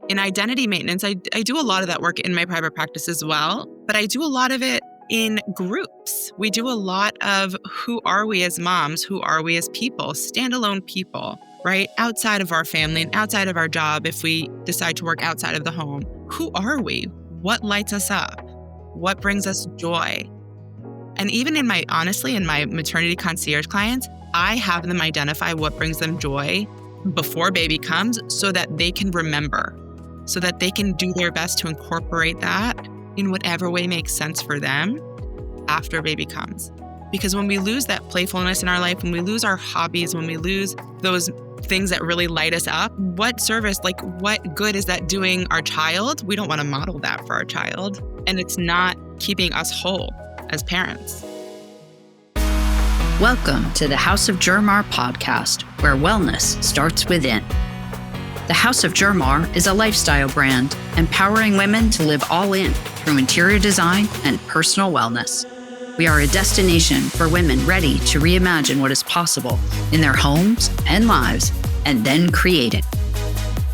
In identity maintenance, I do a lot of that work in my private practice as well, but I do a lot of it in groups. We do a lot of who are we as moms? Who are we as people? Standalone people, right? Outside of our family and outside of our job, if we decide to work outside of the home, who are we? What lights us up? What brings us joy? And even in my maternity concierge clients, I have them identify what brings them joy before baby comes so that they can remember, so that they can do their best to incorporate that in whatever way makes sense for them after baby comes. Because when we lose that playfulness in our life, when we lose our hobbies, when we lose those things that really light us up, what good is that doing our child? We don't want to model that for our child. And it's not keeping us whole as parents. Welcome to the House of Jermar podcast, where wellness starts within. The House of Jermar is a lifestyle brand empowering women to live all in through interior design and personal wellness. We are a destination for women ready to reimagine what is possible in their homes and lives and then create it.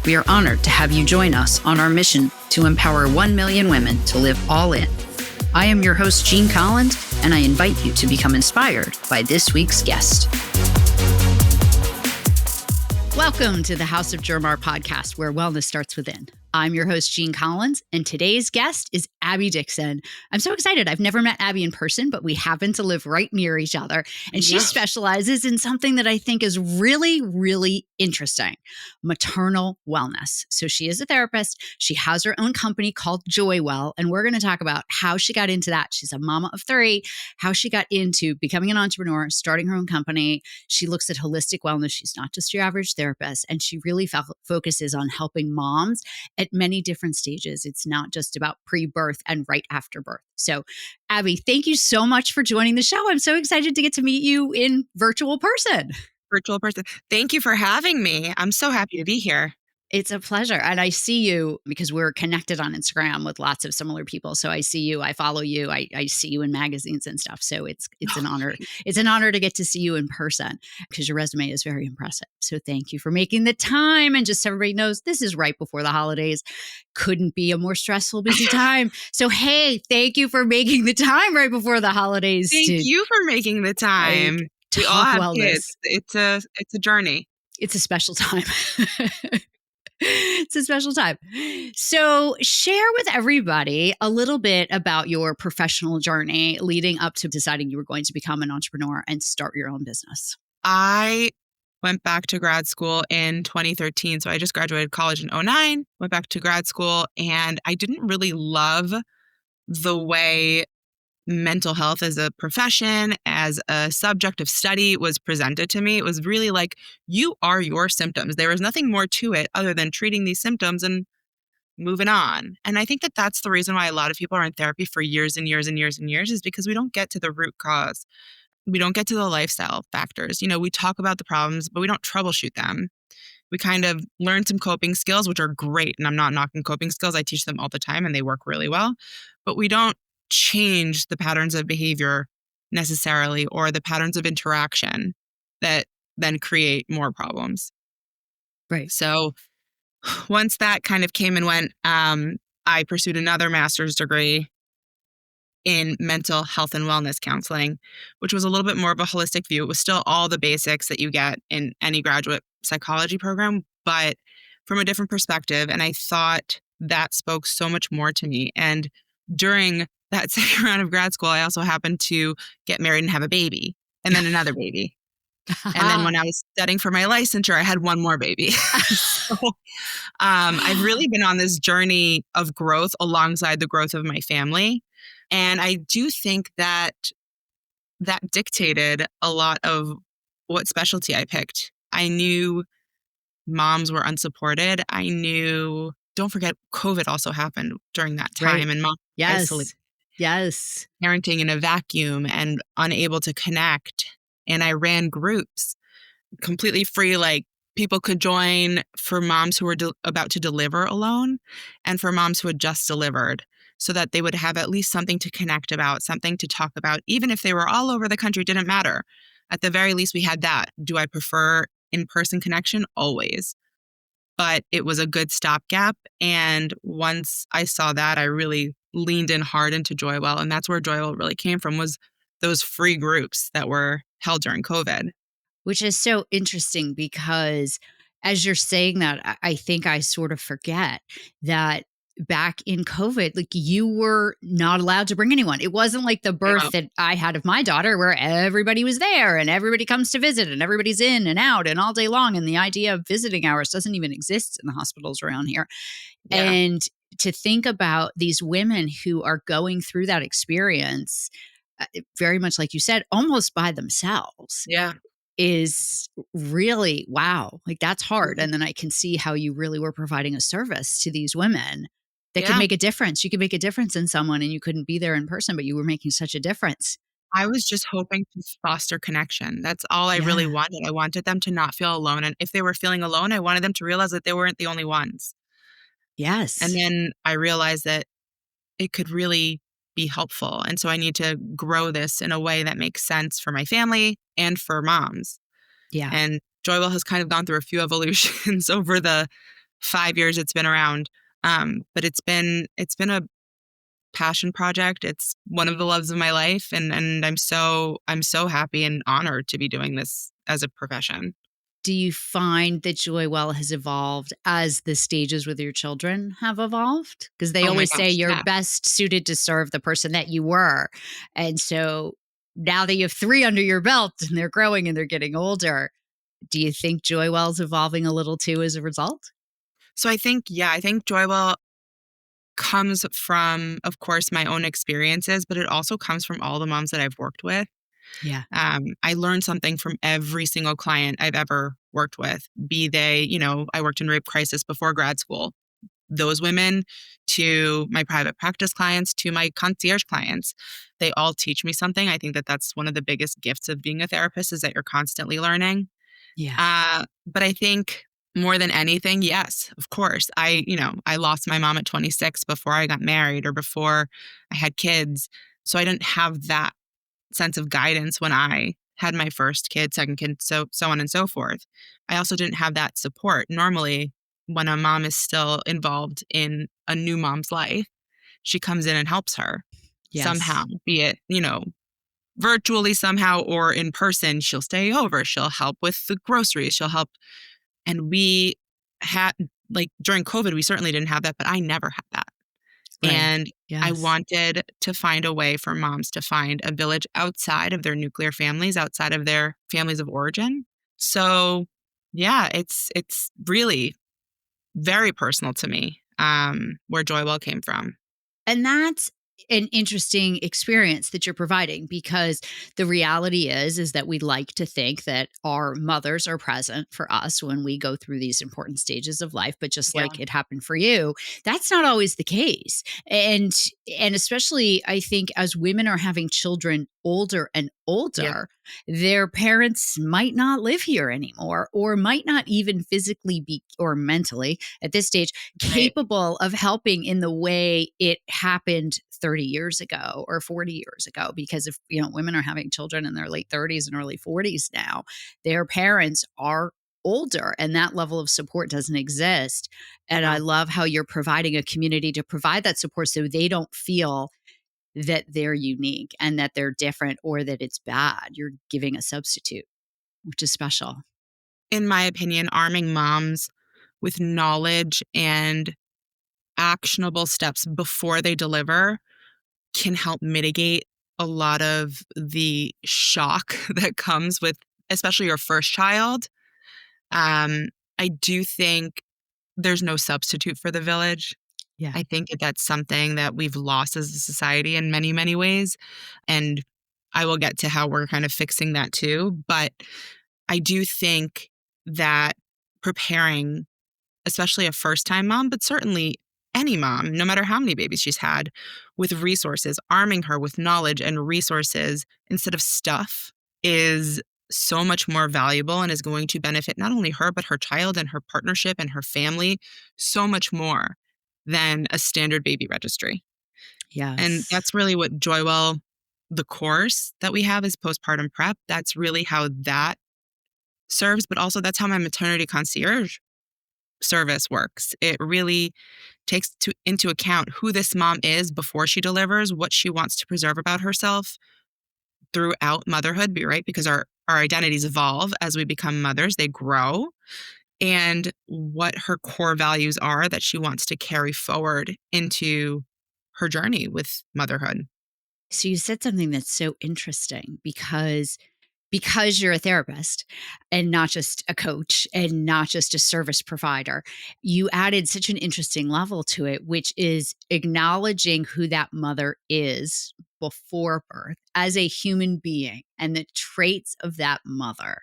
We are honored to have you join us on our mission to empower 1 million women to live all in. I am your host, Jean Collins, and I invite you to become inspired by this week's guest. Welcome to the House of Jermar podcast, where wellness starts within. I'm your host, Jean Collins, and today's guest is Abby Dixon. I'm so excited. I've never met Abby in person, but we happen to live right near each other. And she specializes in something that I think is really, really interesting: maternal wellness. So she is a therapist. She has her own company called Joywell, and we're going to talk about how she got into that. She's a mama of 3, how she got into becoming an entrepreneur, starting her own company. She looks at holistic wellness. She's not just your average therapist, and she really focuses on helping moms at many different stages. It's not just about pre-birth and right after birth. So, Abby, thank you so much for joining the show. I'm so excited to get to meet you in virtual person. Thank you for having me. I'm so happy to be here. It's a pleasure. And I see you because we're connected on Instagram with lots of similar people. So I see you, I follow you, I see you in magazines and stuff. So it's an honor. It's an honor to get to see you in person because your resume is very impressive. So thank you for making the time. And just so everybody knows, this is right before the holidays. Couldn't be a more stressful, busy time. So, hey, thank you for making the time right before the holidays. Thank you for making the time. We all have wellness. Kids. It's a journey. It's a special time. It's a special time. So share with everybody a little bit about your professional journey leading up to deciding you were going to become an entrepreneur and start your own business. I went back to grad school in 2013. So I just graduated college in 2009, went back to grad school, and I didn't really love the way mental health as a profession, as a subject of study was presented to me. It was really like, you are your symptoms. There was nothing more to it other than treating these symptoms and moving on. And I think that that's the reason why a lot of people are in therapy for years and years and years and years, is because we don't get to the root cause. We don't get to the lifestyle factors. We talk about the problems, but we don't troubleshoot them. We kind of learn some coping skills, which are great. And I'm not knocking coping skills. I teach them all the time and they work really well. But we don't change the patterns of behavior necessarily, or the patterns of interaction that then create more problems. Right. So once that kind of came and went, I pursued another master's degree in mental health and wellness counseling, which was a little bit more of a holistic view. It was still all the basics that you get in any graduate psychology program, but from a different perspective. And I thought that spoke so much more to me. And during that second round of grad school, I also happened to get married and have a baby, and then another baby. And then when I was studying for my licensure, I had one more baby. So I've really been on this journey of growth alongside the growth of my family. And I do think that dictated a lot of what specialty I picked. I knew moms were unsupported. I knew, don't forget, COVID also happened during that time. Right. And moms isolated. Yes. Parenting in a vacuum and unable to connect. And I ran groups completely free, like people could join for moms who were about to deliver alone and for moms who had just delivered, so that they would have at least something to connect about, something to talk about. Even if they were all over the country, didn't matter. At the very least, we had that. Do I prefer in-person connection? Always. but it was a good stopgap. And once I saw that, I really leaned in hard into Joywell. And that's where Joywell really came from, was those free groups that were held during COVID. Which is so interesting because as you're saying that, I think I sort of forget that back in COVID, like you were not allowed to bring anyone. It wasn't like the birth Yeah. that I had of my daughter where everybody was there and everybody comes to visit and everybody's in and out and all day long. And the idea of visiting hours doesn't even exist in the hospitals around here. Yeah. And to think about these women who are going through that experience, very much like you said, almost by themselves Yeah. is really wow. Like that's hard. Mhm. And then I can see how you really were providing a service to these women that could Yeah. make a difference. You could make a difference in someone and you couldn't be there in person, but you were making such a difference. I was just hoping to foster connection. That's all I really Yeah. wanted. I wanted them to not feel alone. And if they were feeling alone, I wanted them to realize that they weren't the only ones. And Yes. then I realized that it could really be helpful. And so I need to grow this in a way that makes sense for my family and for moms. Yeah. And Joywell has kind of gone through a few evolutions over the 5 years it's been around. But it's been a passion project. It's one of the loves of my life, and I'm so happy and honored to be doing this as a profession. Do you find that Joywell has evolved as the stages with your children have evolved? Because they Oh my always say gosh, you're yeah. best suited to serve the person that you were. And so now that you have three under your belt and they're growing and they're getting older, do you think Joywell's evolving a little too as a result? So I think Joywell comes from, of course, my own experiences, but it also comes from all the moms that I've worked with. Yeah. I learned something from every single client I've ever worked with, be they, I worked in rape crisis before grad school. Those women to my private practice clients to my concierge clients, they all teach me something. I think that that's one of the biggest gifts of being a therapist, is that you're constantly learning. Yeah. But I think more than anything, yes, of course. I lost my mom at 26 before I got married or before I had kids. So I didn't have that sense of guidance when I had my first kid, second kid, so on and so forth. I also didn't have that support. Normally, when a mom is still involved in a new mom's life, she comes in and helps her Yes. somehow, be it, virtually somehow or in person. She'll stay over, she'll help with the groceries, she'll help. And we had, like, during COVID, we certainly didn't have that, but I never had that. Right. And I Yes. wanted to find a way for moms to find a village outside of their nuclear families, outside of their families of origin. So, yeah, it's really very personal to me, where Joywell came from. And that's an interesting experience that you're providing because the reality is that we like to think that our mothers are present for us when we go through these important stages of life, but just Yeah, like it happened for you, that's not always the case. And especially I think as women are having children older and yeah, older, their parents might not live here anymore or might not even physically be or mentally at this stage right, capable of helping in the way it happened 30 years ago or 40 years ago. Because if women are having children in their late 30s and early 40s now, their parents are older and that level of support doesn't exist. And I no. love how you're providing a community to provide that support so they don't feel that they're unique and that they're different or that it's bad. You're giving a substitute, which is special. In my opinion, arming moms with knowledge and actionable steps before they deliver can help mitigate a lot of the shock that comes with, especially your first child. I do think there's no substitute for the village. Yeah. I think that that's something that we've lost as a society in many, many ways. And I will get to how we're kind of fixing that too. But I do think that preparing, especially a first time mom, but certainly any mom, no matter how many babies she's had, with resources, arming her with knowledge and resources instead of stuff is so much more valuable and is going to benefit not only her, but her child and her partnership and her family so much more than a standard baby registry. And Yes. that's really what Joywell, the course that we have is postpartum prep. That's really how that serves, but also that's how my maternity concierge service works. It really takes into account who this mom is before she delivers, what she wants to preserve about herself throughout motherhood, right? Because our identities evolve as we become mothers, they grow, and what her core values are that she wants to carry forward into her journey with motherhood. So you said something that's so interesting because you're a therapist and not just a coach and not just a service provider, you added such an interesting level to it, which is acknowledging who that mother is before birth as a human being and the traits of that mother.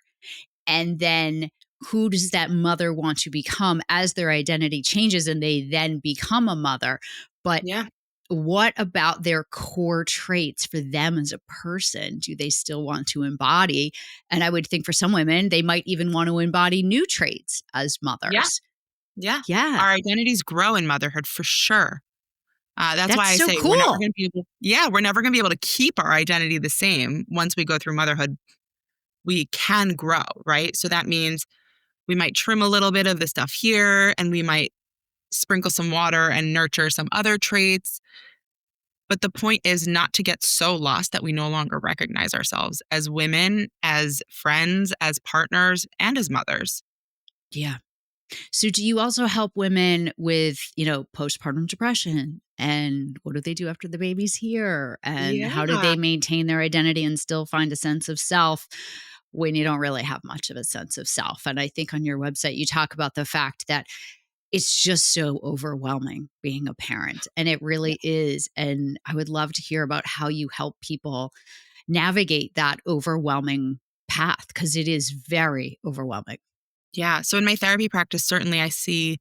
And then who does that mother want to become as their identity changes and they then become a mother? But Yeah. what about their core traits for them as a person do they still want to embody? And I would think for some women, they might even want to embody new traits as Yeah. mothers. Yeah. Yeah, Our identities grow in motherhood for sure. That's why that's I so say we're never cool. going to be able, yeah, we're never going to be able to keep our identity the same once we go through motherhood. We can grow, right? So that means we might trim a little bit of the stuff here and we might sprinkle some water and nurture some other traits. But the point is not to get so lost that we no longer recognize ourselves as women, as friends, as partners, and as mothers. Yeah. So do you also help women with, postpartum depression and what do they do after the baby's here and how do Yeah. they maintain their identity and still find a sense of self when you don't really have much of a sense of self? And I think on your website you talk about the fact that it's just so overwhelming being a parent and it Yeah. really is. And I would love to hear about how you help people navigate that overwhelming path because it is very overwhelming. Yeah. So in my therapy practice, certainly I see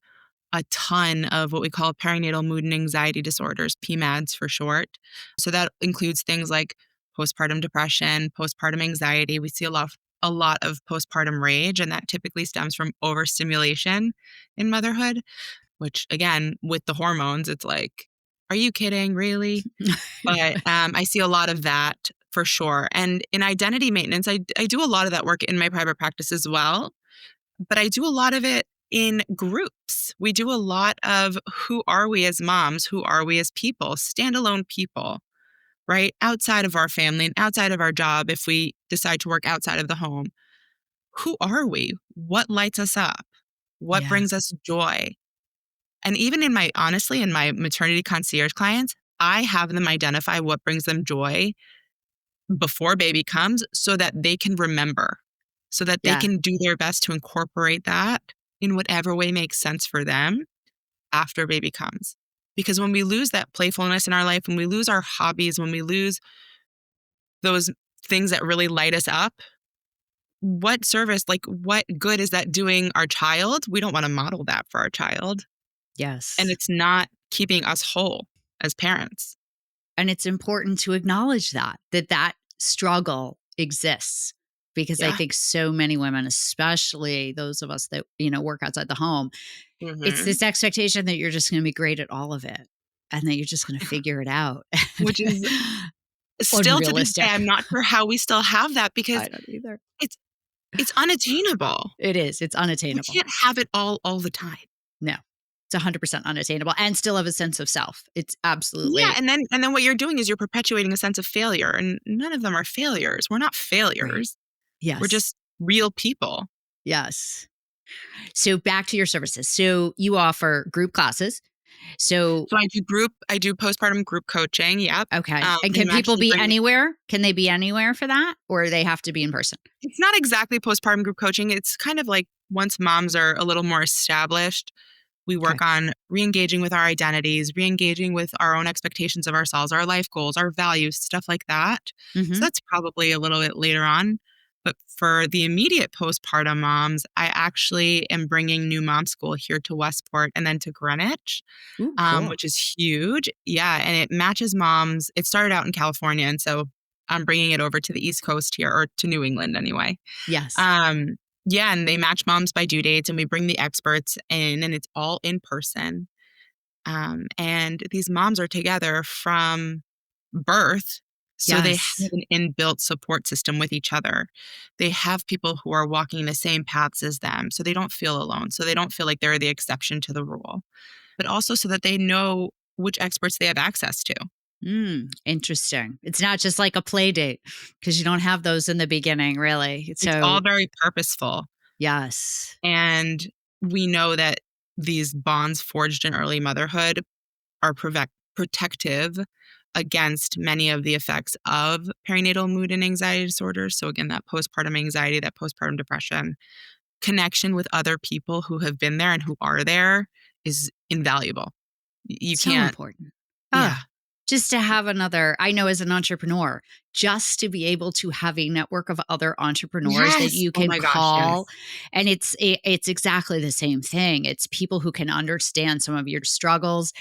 a ton of what we call perinatal mood and anxiety disorders, PMADs for short. So that includes things like postpartum depression, postpartum anxiety. We see a lot of postpartum rage, and that typically stems from overstimulation in motherhood, which again, with the hormones, it's like, are you kidding? Really? But I see a lot of that for sure. And in identity maintenance, I do a lot of that work in my private practice as well, but I do a lot of it in groups. We do a lot of who are we as moms? Who are we as people? Standalone people, right? Outside of our family and outside of our job, if we decide to work outside of the home, who are we? What lights us up? What Yeah. brings us joy? And even honestly, in my maternity concierge clients, I have them identify what brings them joy before baby comes so that they can remember, so that they Yeah. can do their best to incorporate that in whatever way makes sense for them after baby comes. Because when we lose that playfulness in our life, when we lose our hobbies, when we lose those things that really light us up, what service, like what good is that doing our child? We don't want to model that for our child. And Yes. it's not keeping us whole as parents. And it's important to acknowledge that struggle exists because I Yeah. think so many women, especially those of us that, work outside the home, it's Hmm. this expectation that you're just going to be great at all of it and that you're just going to figure it out. Which is still to this day, Unrealistic. I'm not sure how we still have that because I don't either. it's it's unattainable. It is. It's We unattainable. can't have it all the time. No, it's 100% unattainable and still have a sense of self. It's Yeah, absolutely and then what you're doing is you're perpetuating a sense of failure, and none of them are failures. We're not right. failures. We're Yes. just real people. Yes. So back to your services. So you offer group classes. So So I do postpartum group coaching. Yep. okay. And And can I'm people actually be bringing. anywhere? Can they be anywhere for that? Or they have to be in person? It's not exactly postpartum group coaching. It's kind of like once moms are a little more established, we Okay. work on re-engaging with our identities, re-engaging with our own expectations of ourselves, our life goals, our values, stuff like that. So Hmm. that's probably a little bit later on. But for the immediate postpartum moms, I actually am bringing new mom school here to Westport and then to Greenwich, Ooh, cool. which is huge. Yeah, and it matches moms. It started out in California, and so I'm bringing it over to the East Coast here, or to New England anyway. Yes. Um, yeah, and they match moms by due dates, and we bring the experts in, and it's all in person. And these moms are together from birth. So they have Yes. an inbuilt support system with each other. They have people who are walking the same paths as them, so they don't feel alone. So they don't feel like they're the exception to the rule, but also so that they know which experts they have access to. Interesting. It's not just like a play date because you don't have those in the beginning, really. It's all So, very purposeful. yes. And we know that these bonds forged in early motherhood are protective against many of the effects of perinatal mood and anxiety disorders. So, again, that postpartum anxiety, that postpartum depression, connection with other people who have been there and who are there is invaluable. You So can't, important. Oh, yeah. just to have another, I know as an entrepreneur, just to be able to have a network of other entrepreneurs that Yes. you Oh can my gosh. call. Yes. And it's exactly the same thing. It's people who can understand some of your struggles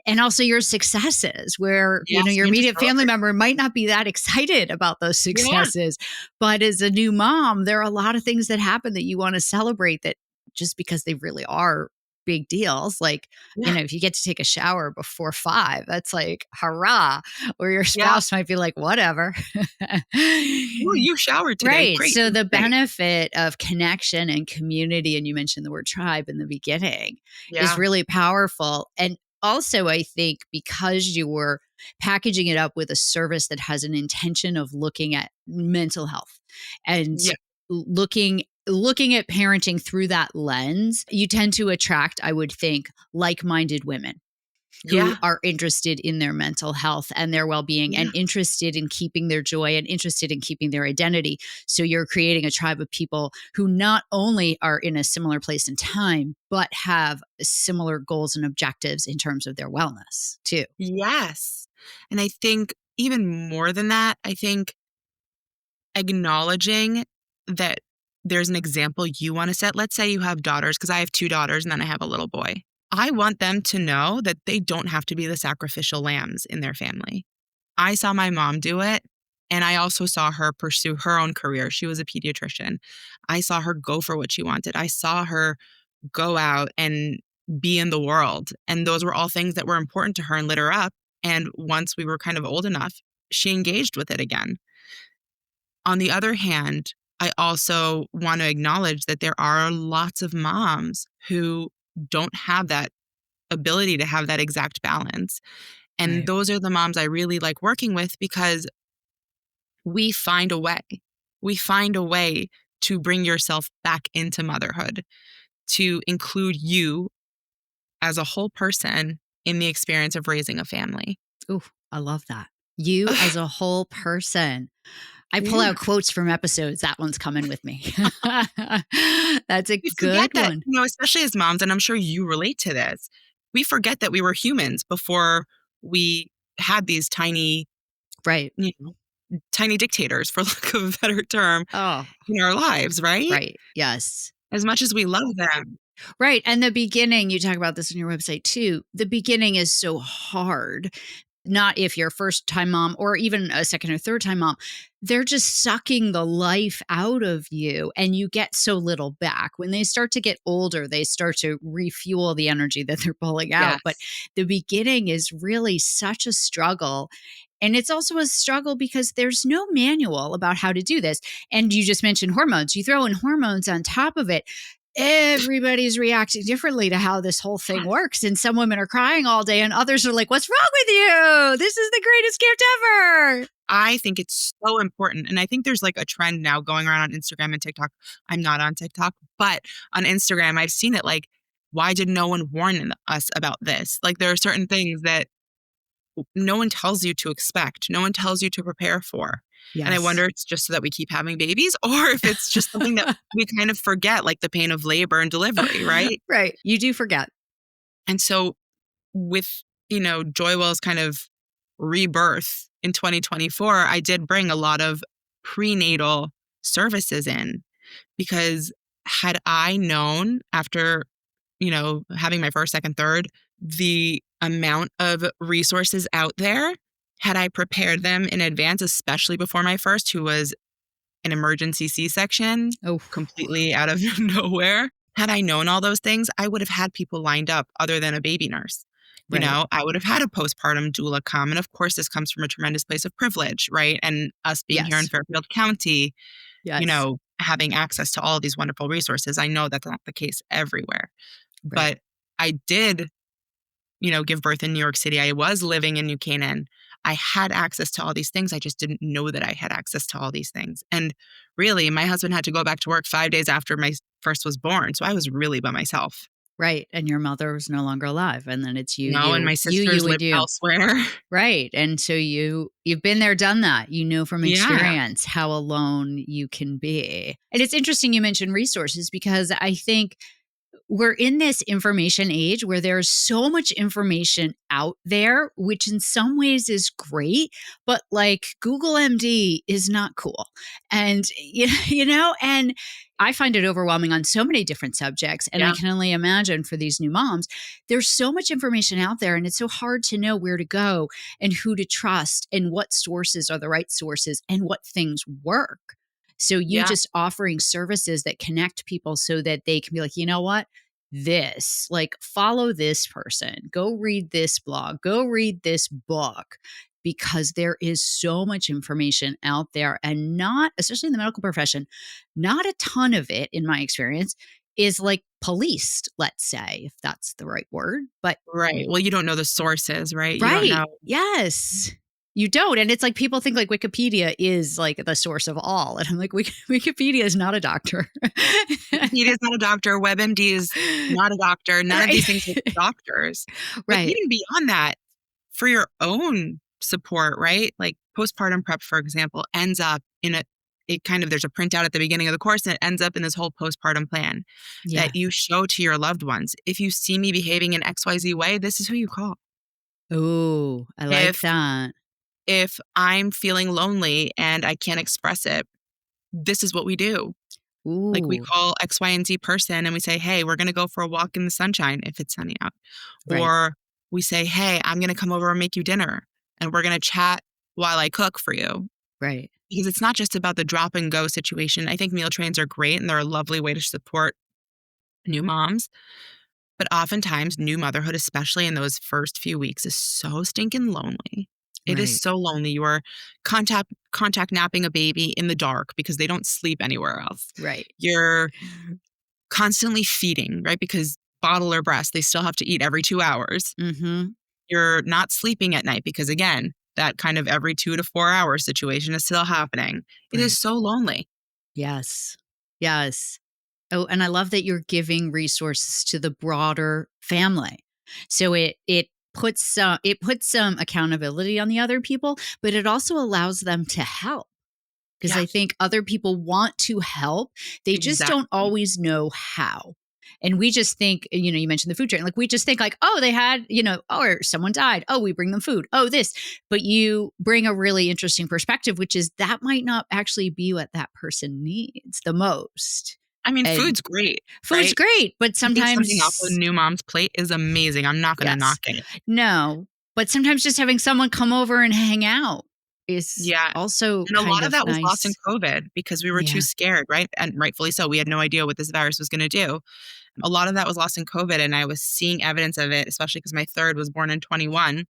and also your successes where, Yes. your You can immediate family celebrate. member might not be that excited about those Yeah. successes. But as a new mom, there are a lot of things that happen that you want to celebrate that just because they really are big deals. Like, Yeah. if you get to take a shower before 5, that's like, hurrah. Or your Yeah. spouse might be like, whatever. Oh, you showered today. Right. Great. So That's the great. benefit of connection and community, and you mentioned the word tribe in the beginning, is Yeah. really powerful. And also, I think because you were packaging it up with a service that has an intention of looking at mental health and Yeah. looking at parenting through that lens, you tend to attract, I would think, like-minded women who Yeah. are interested in their mental health and their well-being Yeah. and interested in keeping their joy and interested in keeping their identity. So you're creating a tribe of people who not only are in a similar place in time, but have similar goals and objectives in terms of their wellness too. Yes. And I think even more than that, I think acknowledging that there's an example you want to set. Let's say you have daughters, because I have 2 daughters and then I have a little boy. I want them to know that they don't have to be the sacrificial lambs in their family. I saw my mom do it, and I also saw her pursue her own career. She was a pediatrician. I saw her go for what she wanted. I saw her go out and be in the world, and those were all things that were important to her and lit her up, and once we were kind of old enough, she engaged with it again. On the other hand, I also want to acknowledge that there are lots of moms who don't have that ability to have that exact balance. And Right. those are the moms I really like working with because we find a way. We find a way to bring yourself back into motherhood, to include you as a whole person in the experience of raising a family. Ooh, I love that. You as a whole person. I pull Yeah. out quotes from episodes. That one's coming with me. That's a We forget good that, one. especially as moms, and I'm sure you relate to this, we forget that we were humans before we had these tiny, Right. you know, tiny dictators, for lack of a better term, Oh, in our lives, right? right. Yes. As much as we love them. Right. And the beginning, you talk about this on your website too. The beginning is so hard. Not if you're a first time mom or even a second or third time mom. They're just sucking the life out of you and you get so little back. When they start to get older, they start to refuel the energy that they're pulling out. But Yes. the beginning is really such a struggle. And it's also a struggle because there's no manual about how to do this. And you just mentioned hormones. You throw in hormones on top of it, everybody's reacting differently to how this whole thing works. And some women are crying all day, and others are like, what's wrong with you? This is the greatest gift ever. I think it's so important. And I think there's like a trend now going around on Instagram and TikTok. I'm not on TikTok, but on Instagram, I've seen it like, why did no one warn us about this? Like, there are certain things that no one tells you to expect, no one tells you to prepare for. And I Yes. wonder it's just so that we keep having babies, or if it's just something that we kind of forget, like the pain of labor and delivery, right? Right. You do forget. And so with, Joywell's kind of rebirth in 2024, I did bring a lot of prenatal services in because had I known after, having my first, second, third, the amount of resources out there, had I prepared them in advance, especially before my first, who was an emergency C-section, Oh, completely out of nowhere. Had I known all those things, I would have had people lined up other than a baby nurse. Right. I would have had a postpartum doula come. And of course, this comes from a tremendous place of privilege, right? And us being here in Yes. Fairfield County, Yes. having access to all of these wonderful resources. I know that's not the case everywhere, Right. but I did, give birth in New York City. I was living in New Canaan. I had access to all these things. I just didn't know that I had access to all these things. And really, my husband had to go back to work 5 days after my first was born. So I was really by myself. Right. And your mother was no longer alive. And then it's you, No, and my sisters and lived you. elsewhere. Right. And so you've been there, done that. You know from Yeah. experience how alone you can be. And it's interesting you mentioned resources because I think we're in this information age where there's so much information out there, which in some ways is great, but like Google MD is not cool. And, and I find it overwhelming on so many different subjects. And I Yeah. can only imagine for these new moms, there's so much information out there and it's so hard to know where to go and who to trust and what sources are the right sources and what things work. So you Yeah. just offering services that connect people so that they can be like, you know what? Follow this person, go read this blog, go read this book, because there is so much information out there and not, especially in the medical profession, not a ton of it, in my experience, is like policed, let's say, if that's the right word. But Right. Well, you don't know the sources, right? You don't right. know. Yes. You don't. And it's like people think like Wikipedia is like the source of all. And I'm like, Wikipedia is not a doctor. Wikipedia is not a doctor. WebMD is not a doctor. None of these things are doctors. But Right. even beyond that, for your own support, right? Like postpartum prep, for example, ends up in there's a printout at the beginning of the course and it ends up in this whole postpartum plan Yeah. that you show to your loved ones. If you see me behaving in XYZ way, this is who you call. Oh, I like If that. if I'm feeling lonely and I can't express it, this is what we do. Like we Ooh. call X, Y, and Z person and we say, hey, we're going to go for a walk in the sunshine if it's sunny out. Right. Or we say, hey, I'm going to come over and make you dinner and we're going to chat while I cook for you. Right. Because it's not just about the drop and go situation. I think meal trains are great and they're a lovely way to support new moms. But oftentimes, new motherhood, especially in those first few weeks, is so stinking lonely. It is Right. so lonely. You are contact napping a baby in the dark because they don't sleep anywhere else. Right. You're constantly feeding, right? Because bottle or breast, they still have to eat every 2 hours. Mm-hmm. You're not sleeping at night because, again, that kind of every 2 to 4 hour situation is still happening. It Right. is so lonely. Yes. Yes. Oh, and I love that you're giving resources to the broader family. So it puts some accountability on the other people, but it also allows them to help. Because Yeah, I think other people want to help. They just don't exactly. always know how. And we just think, you mentioned the food train. Like we just think like, oh, they had, or someone died. Oh, we bring them food. Oh, this. But you bring a really interesting perspective, which is that might not actually be what that person needs the most. I mean, And food's great, food's right? great, but Taking something off a sometimes, new mom's plate is amazing. I'm not gonna yes, knock it. no. But sometimes just having someone come over and hang out is Yeah, also and a kind lot of of that was lost in nice. COVID because we were too Yeah. scared, right? And rightfully so. We had no idea what this virus was gonna do. A lot of that was lost in COVID, and I was seeing evidence of it, especially because my third was born in 21.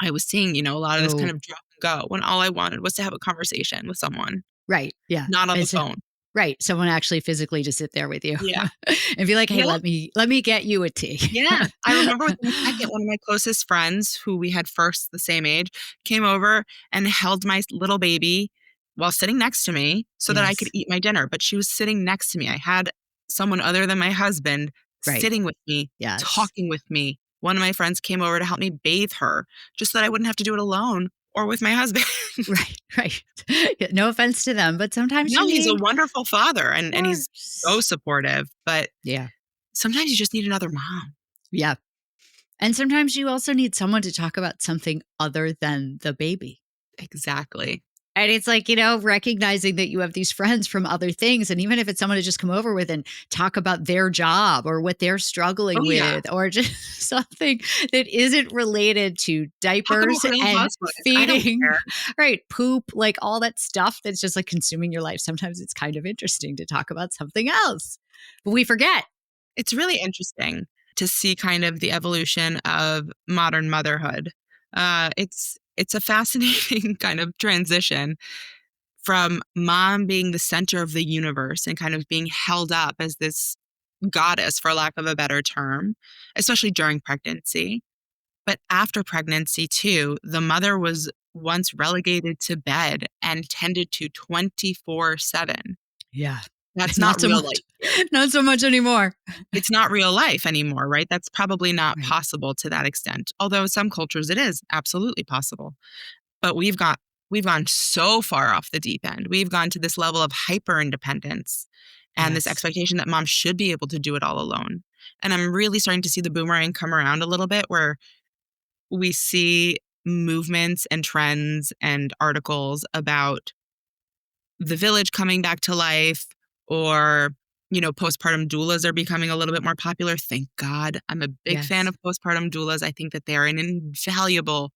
I was seeing, a lot of this kind Oh, of drop and go when all I wanted was to have a conversation with someone, right. Yeah. not on the It's phone. right. Someone actually physically to sit there with you Yeah. and be like, hey, Yeah. let me get you a tea. Yeah. I remember with my second, one of my closest friends who we had first the same age came over and held my little baby while sitting next to me so that I could Yes. eat my dinner. But she was sitting next to me. I had someone other than my husband Right. sitting with me, Yes. talking with me. One of my friends came over to help me bathe her just so that I wouldn't have to do it alone or with my husband. Right. Right. Yeah, no offense to them, but sometimes No, you he's a need, wonderful father of and he's so course. supportive. But Yeah. sometimes you just need another mom. Yeah. And sometimes you also need someone to talk about something other than the baby. Exactly. And it's like, recognizing that you have these friends from other things. And even if it's someone to just come over with and talk about their job or what they're Oh, struggling yeah. with, or just something that isn't related to Talk about diapers and grandpa's life. I don't feeding, care. right? Poop, like all that stuff that's just like consuming your life. Sometimes it's kind of interesting to talk about something else, but we forget. It's really interesting. to see kind of the evolution of modern motherhood. It's a fascinating kind of transition from mom being the center of the universe and kind of being held up as this goddess, for lack of a better term, especially during pregnancy. But after pregnancy, too, the mother was once relegated to bed and tended to 24/7. Yeah. That's Not not so real much. life here. Not so much anymore. It's not real life anymore, right? That's probably not Right. possible to that extent. Although in some cultures it is absolutely possible. But we've gone so far off the deep end. We've gone to this level of hyper independence and this Yes. expectation that mom should be able to do it all alone. And I'm really starting to see the boomerang come around a little bit where we see movements and trends and articles about the village coming back to life, or postpartum doulas are becoming a little bit more popular. Thank God. I'm a big fan Yes. of postpartum doulas. I think that they are an invaluable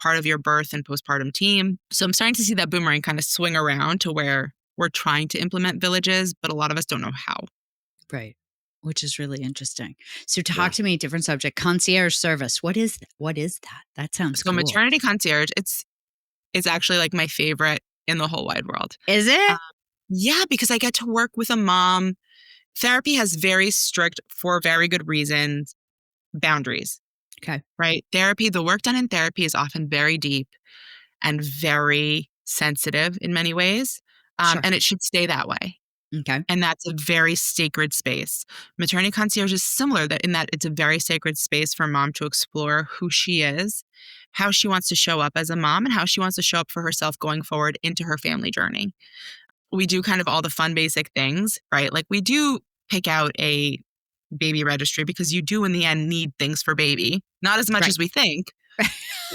part of your birth and postpartum team. So I'm starting to see that boomerang kind of swing around to where we're trying to implement villages, but a lot of us don't know how. Right. Which is really interesting. So Yeah. talk to me, different subject, concierge service. What is that? That sounds So cool. maternity concierge, it's actually like my favorite in the whole wide world. Is Um, it? yeah, because I get to work with a mom. Therapy has very strict, for very good reasons, boundaries, Okay. right? The work done in therapy is often very deep and very sensitive in many ways. Sure. And it should stay that way. Okay. And that's a very sacred space. Maternity concierge is similar in that it's a very sacred space for mom to explore who she is, how she wants to show up as a mom, and how she wants to show up for herself going forward into her family journey. We do kind of all the fun, basic things, right? Like we do pick out a baby registry because you do in the end need things for baby. Not as much Right. as we think.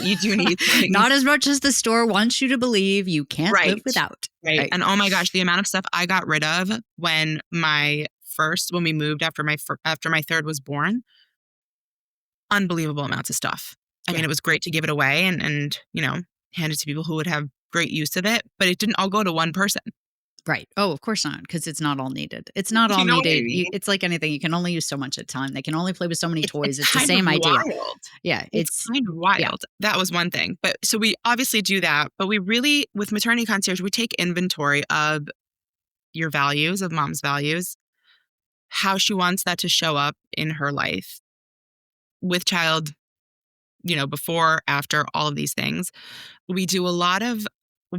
You do need things. Not as much as the store wants you to believe you can't live Right. without. Right. Right. And oh my gosh, the amount of stuff I got rid of when we moved after my third was born, unbelievable amounts of stuff. I mean, Yeah. it was great to give it away and hand it to people who would have great use of it, but it didn't all go to one person. Right. Oh, of course not, because it's not all needed. It's not all You know what I needed. mean? It's like anything. You can only use so much at a time. They can only play with so many It's toys. It's the kind of same idea. wild. Yeah. It's It's kind of yeah. wild. That was one thing. But so we obviously do that, but we really, with maternity concierge, we take inventory of your values, of mom's values, how she wants that to show up in her life with child, before, after, all of these things. We do a lot of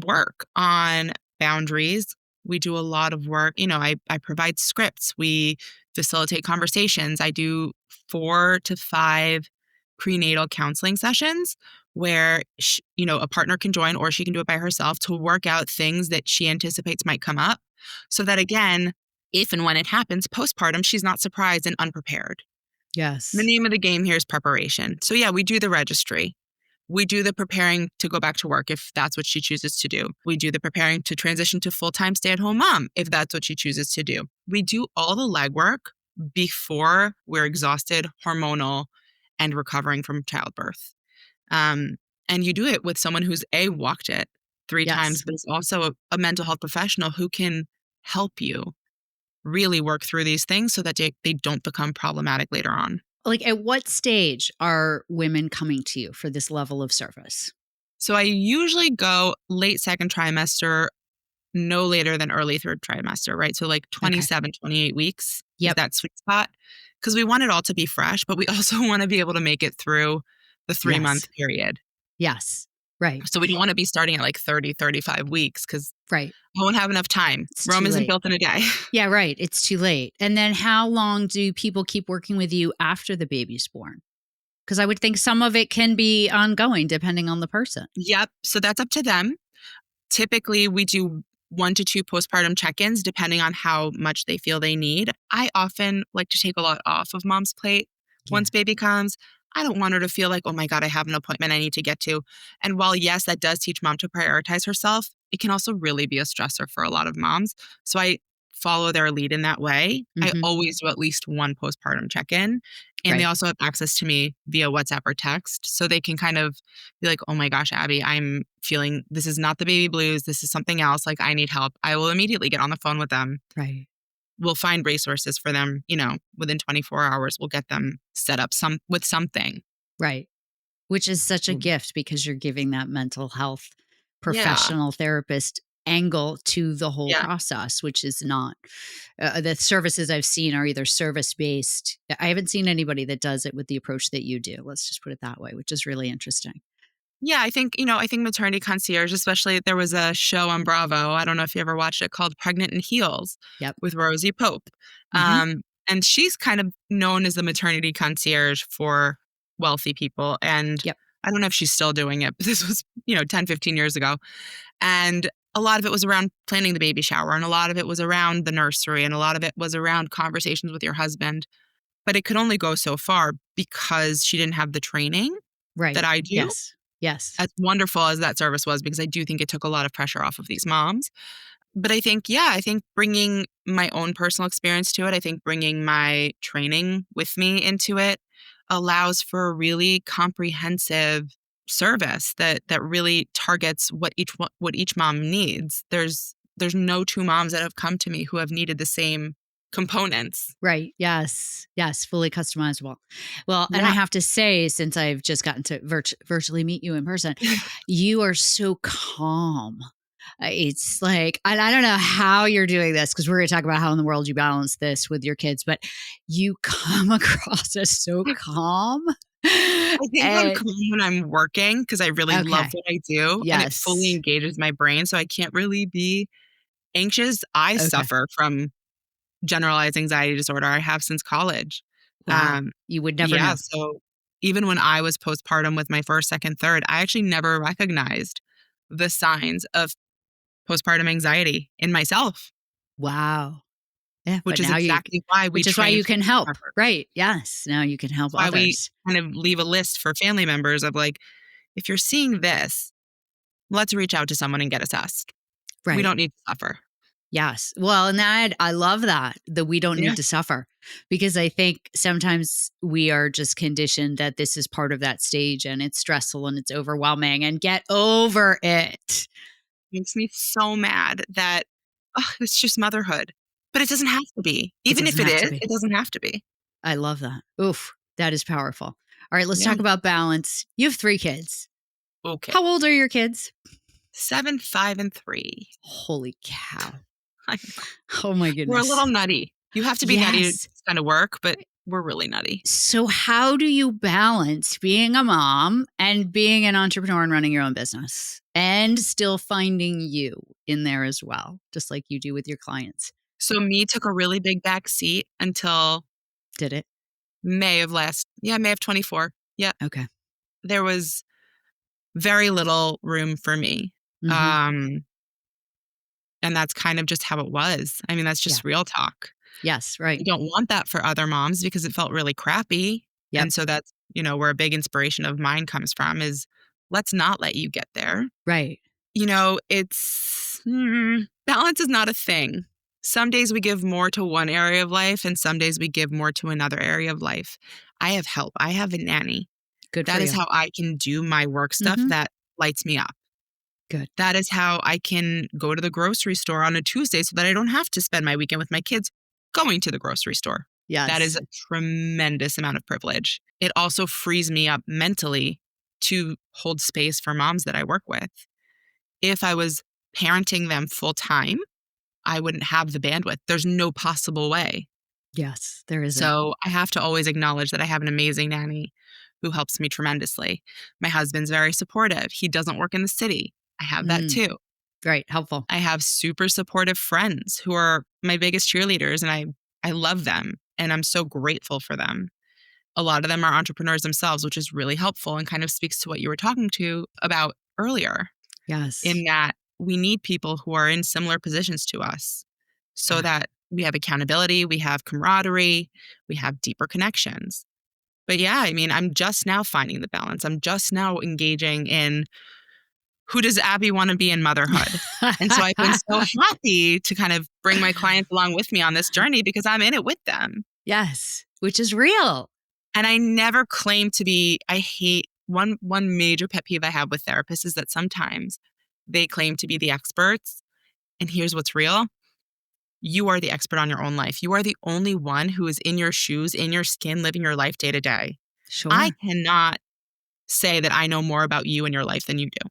work on boundaries. We do a lot of work. I provide scripts. We facilitate conversations. I do 4 to 5 prenatal counseling sessions where a partner can join or she can do it by herself to work out things that she anticipates might come up so that, again, if and when it happens postpartum, she's not surprised and unprepared. The Yes. name of the game here is preparation. So yeah, we do the registry. We do the preparing to go back to work if that's what she chooses to do. We do the preparing to transition to full-time stay-at-home mom if that's what she chooses to do. We do all the legwork before we're exhausted, hormonal, and recovering from childbirth. Um, and you do it with someone who's walked it 3 times, Yes. but is also a mental health professional who can help you really work through these things so that they don't become problematic later on. Like, at what stage are women coming to you for this level of service? So I usually go late second trimester, no later than early third trimester, right? So like Okay. 27, 28 weeks is Yep. that sweet spot because we want it all to be fresh, but we also want to be able to make it through the 3 month Yes. period. Yes. Right. So we don't want to be starting at like 30, 35 weeks because Right. I won't have enough time. It's Rome too isn't late. built in a day. Yeah, right. It's too late. And then how long do people keep working with you after the baby's born? Because I would think some of it can be ongoing depending on the person. Yep. So that's up to them. Typically, we do 1 to 2 postpartum check-ins depending on how much they feel they need. I often like to take a lot off of mom's plate Yeah. once baby comes. I don't want her to feel like, oh my God, I have an appointment I need to get to. And while, yes, that does teach mom to prioritize herself, it can also really be a stressor for a lot of moms. So I follow their lead in that way. I Mhm. always do at least 1 postpartum check-in. And they Right. also have access to me via WhatsApp or text. So they can kind of be like, oh my gosh, Abby, I'm feeling this is not the baby blues. This is something else. Like, I need help. I will immediately get on the phone with them Right. we'll find resources for them, within 24 hours. We'll get them set up with something. Right. Which is such a Mm. gift because you're giving that mental health Yeah. professional therapist angle to the whole Yeah. process, which is not the services I've seen are either service based. I haven't seen anybody that does it with the approach that you do. Let's just put it that way, which is really interesting. Yeah, I think maternity concierge, especially there was a show on Bravo. I don't know if you ever watched it called Pregnant in Heels Yep. with Rosie Pope. Hmm. And she's kind of known as the maternity concierge for wealthy people. And Yep. I don't know if she's still doing it, but this was, 10, 15 years ago. And a lot of it was around planning the baby shower, and a lot of it was around the nursery, and a lot of it was around conversations with your husband. But it could only go so far because she didn't have the training that Right. I do, Yes. Yes. as wonderful as that service was, because I do think it took a lot of pressure off of these moms. But I think bringing my own personal experience to it, I think bringing my training with me into it allows for a really comprehensive service that really targets what each mom needs. There's no two moms that have come to me who have needed the same components. Right. Yes. Yes. Fully customizable. Well, and I Yeah. have to say, since I've just gotten to virtually meet you in person, you are so calm. It's like, and I don't know how you're doing this because we're going to talk about how in the world you balance this with your kids, but you come across as so calm. I think I'm And calm when I'm working because I really love okay. what I do, and it fully Yes. engages my brain, so I can't really be anxious. I Okay. suffer from generalized anxiety disorder. I have since college. Wow. Um, You would never yeah, know. so even when I was postpartum with my first, second, third, I actually never recognized the signs of postpartum anxiety in myself, Wow. Yeah. which But is now exactly why we which is why train you can help. caregivers. Right. Yes. Now you can help It's why we others. kind of leave a list for family members of like, if you're seeing this, let's reach out to someone and get assessed. We Right. don't need to suffer. Yes. Well, and that I love that we don't Yeah. need to suffer because I think sometimes we are just conditioned that this is part of that stage and it's stressful and it's overwhelming and get over it. Makes me so mad that it's just motherhood. But it doesn't have to be. It Even if doesn't it have to is, be. it doesn't have to be. I love that. Oof, that is powerful. All right, let's Yeah. talk about balance. You have 3 kids. Okay. How old are your kids? 7, 5, and 3. Holy cow. I know. Oh my We're a little goodness. nutty. You have to be nutty to Yes. kind of work, but we're really nutty. So, how do you balance being a mom and being an entrepreneur and running your own business and still finding you in there as well, just like you do with your clients? So me took a really big back seat until Did it? May of 24. Yeah. Okay. There was very little room for me. Hmm. Um, and that's kind of just how it was. I mean, that's Yeah. just real talk. Yes. I Right. don't want that for other moms because it felt really crappy. Yep. And so that's, where a big inspiration of mine comes from is let's not let you get there. Right. Balance is not a thing. Some days we give more to one area of life and some days we give more to another area of life. I have help. I have a nanny. Good for That is you. how I can do my work stuff Hmm. that lights me up. Good. That is how I can go to the grocery store on a Tuesday so that I don't have to spend my weekend with my kids going to the grocery store. That is Yes. a tremendous amount of privilege. It also frees me up mentally to hold space for moms that I work with. If I was parenting them full time, I wouldn't have the bandwidth. There's no possible way. Yes. There isn't. So I have to always acknowledge that I have an amazing nanny who helps me tremendously. My husband's very supportive. He doesn't work in the city. I have that Mm, too. right. Helpful. I have super supportive friends who are my biggest cheerleaders, and I love them and I'm so grateful for them. A lot of them are entrepreneurs themselves, which is really helpful and kind of speaks to what you were talking to about earlier, Yes. in that we need people who are in similar positions to us so Yeah. that we have accountability, we have camaraderie, we have deeper connections. But yeah, I mean, I'm just now finding the balance. I'm just now engaging in who does Abby want to be in motherhood? And so I've been so happy to kind of bring my clients along with me on this journey because I'm in it with them. Yes. Which is real. And I never claim to be, I hate one major pet peeve I have with therapists is that sometimes they claim to be the experts. And here's what's real. you are the expert on your own life. You are the only one who is in your shoes, in your skin, living your life day to day. I Sure. cannot say that I know more about you and your life than you do.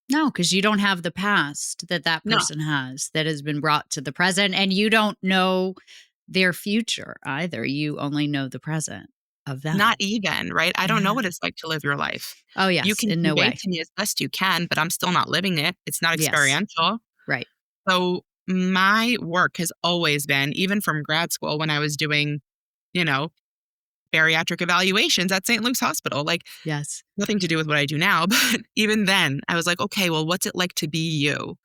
No, because you don't have the past that that No, person has been brought to the present, and you don't know their future either. You only know the present of not them. even, right? I don't know Yeah. what it's like to live your life. Oh, You yes, can in no convey way. to me as best you can, but I'm still not living it. It's not Yes. experiential. Right. So my work has always been, even from grad school when I was doing, you know, bariatric evaluations at St. Luke's Hospital, like Yes. nothing to do with what I do now. But even then, I was like, okay, well, what's it like to be you?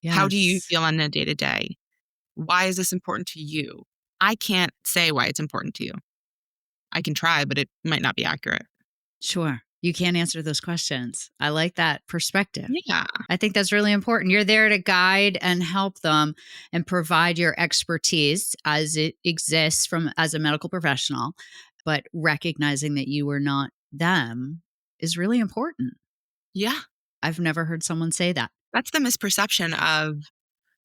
How do you Yes. feel on a day to day? Why is this important to you? I can't say why it's important to you. I can try, but it might not be accurate. Sure. You can't answer those questions. I like that perspective. Yeah. I think that's really important. You're there to guide and help them and provide your expertise as it exists from as a medical professional, but recognizing that you are not them is really important. Yeah. I've never heard someone say that. That's the misperception of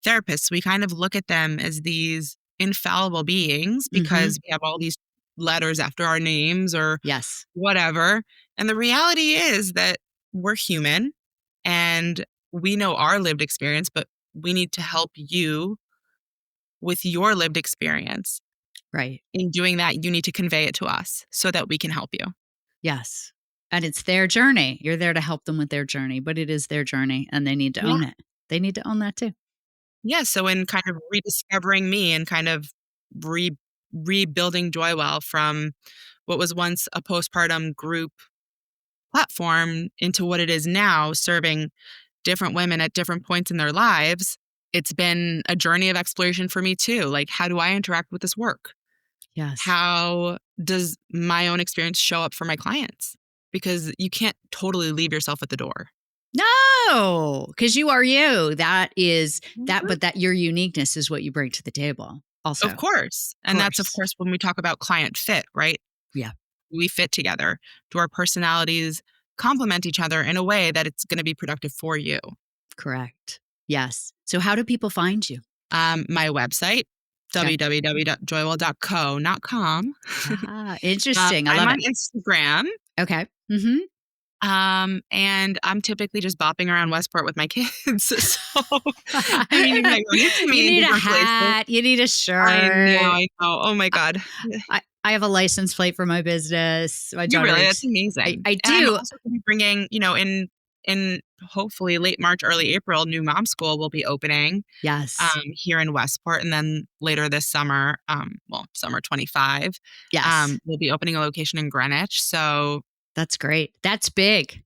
therapists. We kind of look at them as these infallible beings Mhm. because we have all these letters after our names or Yes. whatever. And the reality is that we're human and we know our lived experience, but we need to help you with your lived experience. Right. In doing that, you need to convey it to us so that we can help you. Yes. And it's their journey. You're there to help them with their journey, but it is their journey and they need to Yeah. own it. They need to own that too. Yeah. So in kind of rediscovering me and kind of re rebuilding Joywell from what was once a postpartum group platform into what it is now, serving different women at different points in their lives, it's been a journey of exploration for me too. Like, how do I interact with this work? Yes. How does my own experience show up for my clients? Because you can't totally leave yourself at the door. No, because you are you. That is that, Mhm. but that your uniqueness is what you bring to the table. Also, Of of course. And that's, of course. course, when we talk about client fit, right? Yeah, We fit together. Do our personalities complement each other in a way that it's going to be productive for you? correct. Yes. So, how do people find you? My website, Okay. www.joywell.co, not com. Ah, interesting. I I'm love on it. Instagram. Okay. Mm-hmm. And I'm typically just bopping around Westport with my kids. So, I mean, you might run into You me in need a different places. hat. You need a I know, shirt. I know. Oh my God. I have a license plate for my business. My You daughter really? That's works. amazing. I And I'm do. also gonna be bringing, in hopefully late March, early April, new mom school will be opening, Yes. here in Westport, and then later this summer, summer 25, Yes. we'll be opening a location in Greenwich. So, That's great. That's big.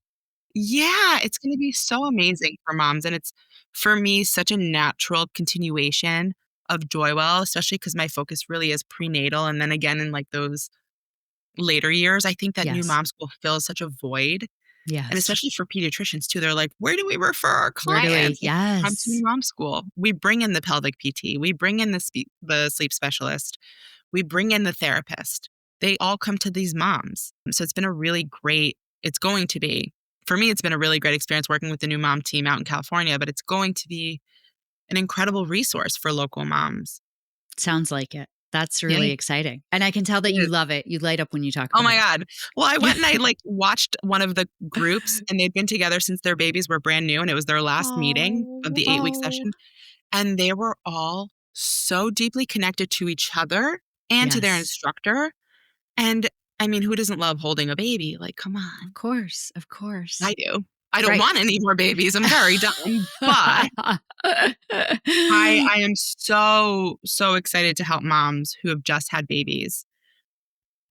yeah, it's gonna be so amazing for moms, and it's, for me, such a natural continuation of Joywell, especially because my focus really is prenatal, and then again in, like, those later years. I think that new Yes. mom school fills such a void. And Yes. especially for pediatricians too, they're like, "Where do we refer our Where do we? clients?" Like, "Come to Yes. New Mom School." We bring in the pelvic PT, we bring in the sleep specialist, we bring in the therapist. They all come to these moms. So it's been a really great, it's going to be, for me, it's been a really great experience working with the new mom team out in California, but it's going to be an incredible resource for local moms. Sounds like it. That's Yeah, really exciting. And I can tell that it you is. love it. You light up when you talk Oh about my God. Well, I went and I, it. like, watched one of the groups, and they'd been together since their babies were brand new, and it was their last meeting of Oh, the 8-week oh. session, and they were all so deeply connected to each other and to their Yes. instructor, and, I mean, who doesn't love holding a baby? Like, come Of on. course. Of course. I do. I don't Right. want any more babies, I'm very done, but I am so, so excited to help moms who have just had babies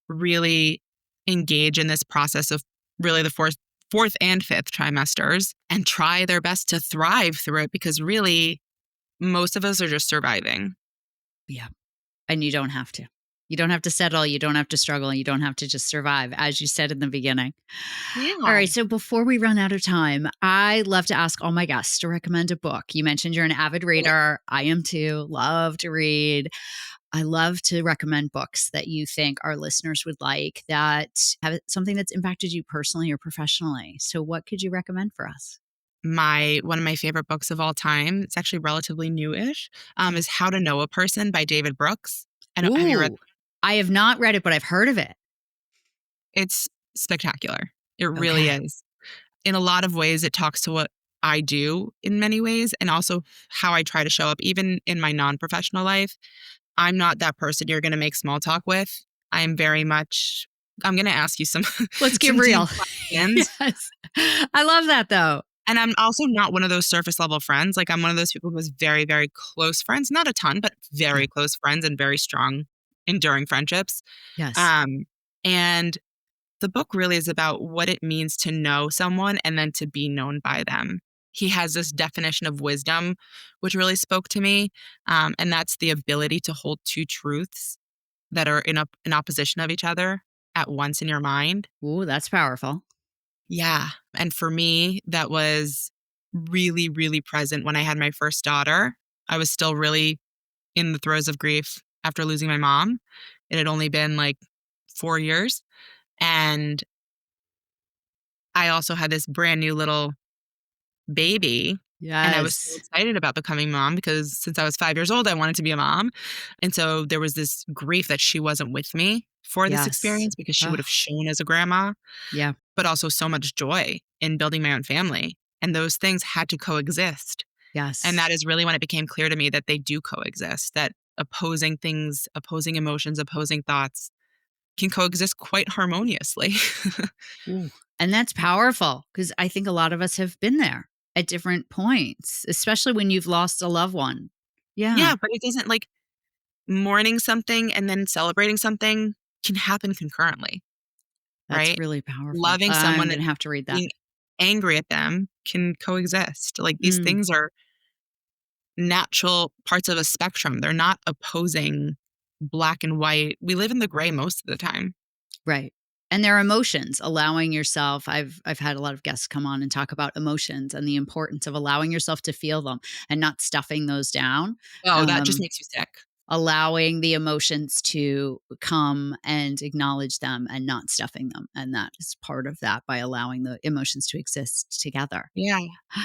really engage in this process of really the fourth and fifth trimesters and try their best to thrive through it, because really most of us are just surviving. Yeah. And you don't have to. You don't have to settle. You don't have to struggle. You don't have to just survive, as you said in the beginning. All Yeah. right. So before we run out of time, I love to ask all my guests to recommend a book. You mentioned you're an avid reader. I am too. Love to read. I love to recommend books that you think our listeners would like that have something that's impacted you personally or professionally. So, what could you recommend for us? one of my favorite books of all time, it's actually relatively newish, is How to Know a Person by David Brooks. Have you read? Ooh, I have not read it, but I've heard of it. It's spectacular. It really Okay. is. In a lot of ways, it talks to what I do in many ways, and also how I try to show up, even in my non-professional life. I'm not that person you're going to make small talk with. I'm very much, I'm going to ask you some, Let's get some deep real. questions. Yes. I love that though. And I'm also not one of those surface level friends. Like, I'm one of those people who has very, very close friends, not a ton, but Yeah. very close friends and very strong, enduring friendships. Yes. And the book really is about what it means to know someone and then to be known by them. He has this definition of wisdom, which really spoke to me. And that's the ability to hold two truths that are in opposition of each other at once in your mind. Ooh, that's powerful. Yeah. And for me, that was really, really present when I had my first daughter. I was still really in the throes of grief after losing my mom. It had only been like 4 years. And I also had this brand new little baby. And I was so Yes. excited about becoming mom because since I was 5 years old, I wanted to be a mom. And so there was this grief that she wasn't with me for this Yes. experience because she would Oh, have shown as a grandma, yeah. but also so much joy in building my own family. And those things had to coexist. And Yes. that is really when it became clear to me that they do coexist, that opposing things, opposing emotions, opposing thoughts can coexist quite harmoniously. Ooh. And that's powerful because I think a lot of us have been there at different points, especially when you've lost a loved one. Yeah, Yeah, but it doesn't like mourning something and then celebrating something can happen concurrently, that's right? really powerful. Loving I'm someone going and to have to read that. being angry at them can coexist. Like these Mm, things are natural parts of a spectrum. They're not opposing black and white. We live in the gray most of the time. right. And their emotions, allowing yourself. I've had a lot of guests come on and talk about emotions and the importance of allowing yourself to feel them and not stuffing those down. Oh, that just Um, makes you sick. allowing the emotions to come and acknowledge them and not stuffing them. And that is part of that by allowing the emotions to exist together. Yeah.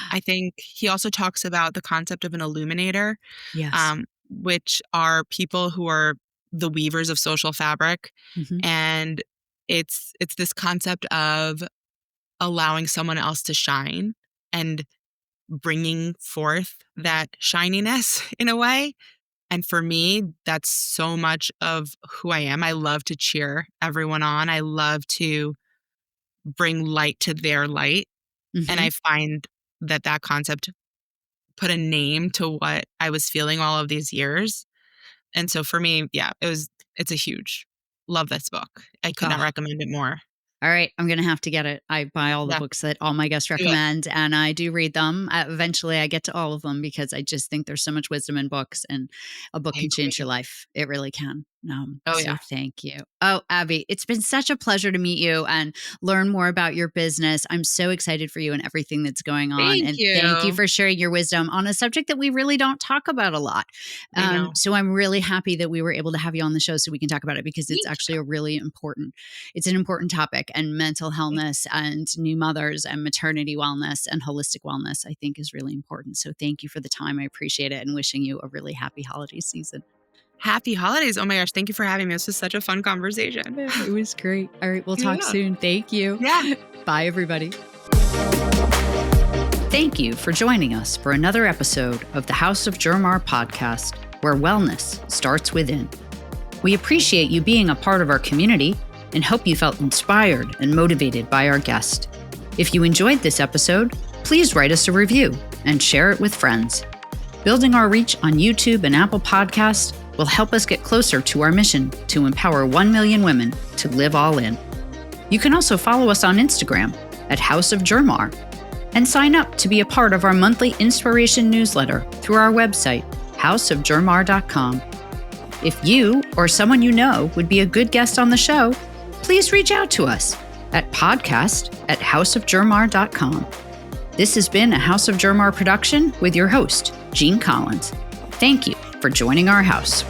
I think he also talks about the concept of an illuminator, Yes. which are people who are the weavers of social fabric. Hmm. And it's this concept of allowing someone else to shine and bringing forth that shininess in a way. And for me, that's so much of who I am. I love to cheer everyone on. I love to bring light to their light. And Hmm. I find that that concept put a name to what I was feeling all of these years. And so for me, yeah, it's a huge love this book. I could not Oh, recommend it more. all right. I'm going to have to get it. I buy all the Yeah, books that all my guests do it. recommend and I do read them. Eventually, I get to all of them because I just think there's so much wisdom in books and a book I can change your agree. life. It really can. Oh, So yeah. thank you. Oh, Abby, it's been such a pleasure to meet you and learn more about your business. I'm so excited for you and everything that's going on. Thank And thank you you. for sharing your wisdom on a subject that we really don't talk about a lot. I know. So I'm really happy that we were able to have you on the show so we can talk about it because it's Thank actually you. a really important it's an important topic, and mental wellness and new mothers and maternity wellness and holistic wellness I think is really important. So thank you for the time. I appreciate it and wishing you a really happy holiday season. Happy holidays. Oh my gosh. Thank you for having me. This was such a fun conversation. It was great. All right, we'll talk Yeah. soon. Thank you. Yeah. Bye everybody. Thank you for joining us for another episode of the House of Germar podcast, where wellness starts within. We appreciate you being a part of our community and hope you felt inspired and motivated by our guest. If you enjoyed this episode, please write us a review and share it with friends. Building our reach on YouTube and Apple Podcasts will help us get closer to our mission to empower 1 million women to live all in. You can also follow us on Instagram at House of Germar and sign up to be a part of our monthly inspiration newsletter through our website, houseofgermar.com. If you or someone you know would be a good guest on the show, please reach out to us at podcast@houseofgermar.com. This has been a House of Germar production with your host, Jean Collins. Thank you for joining our house.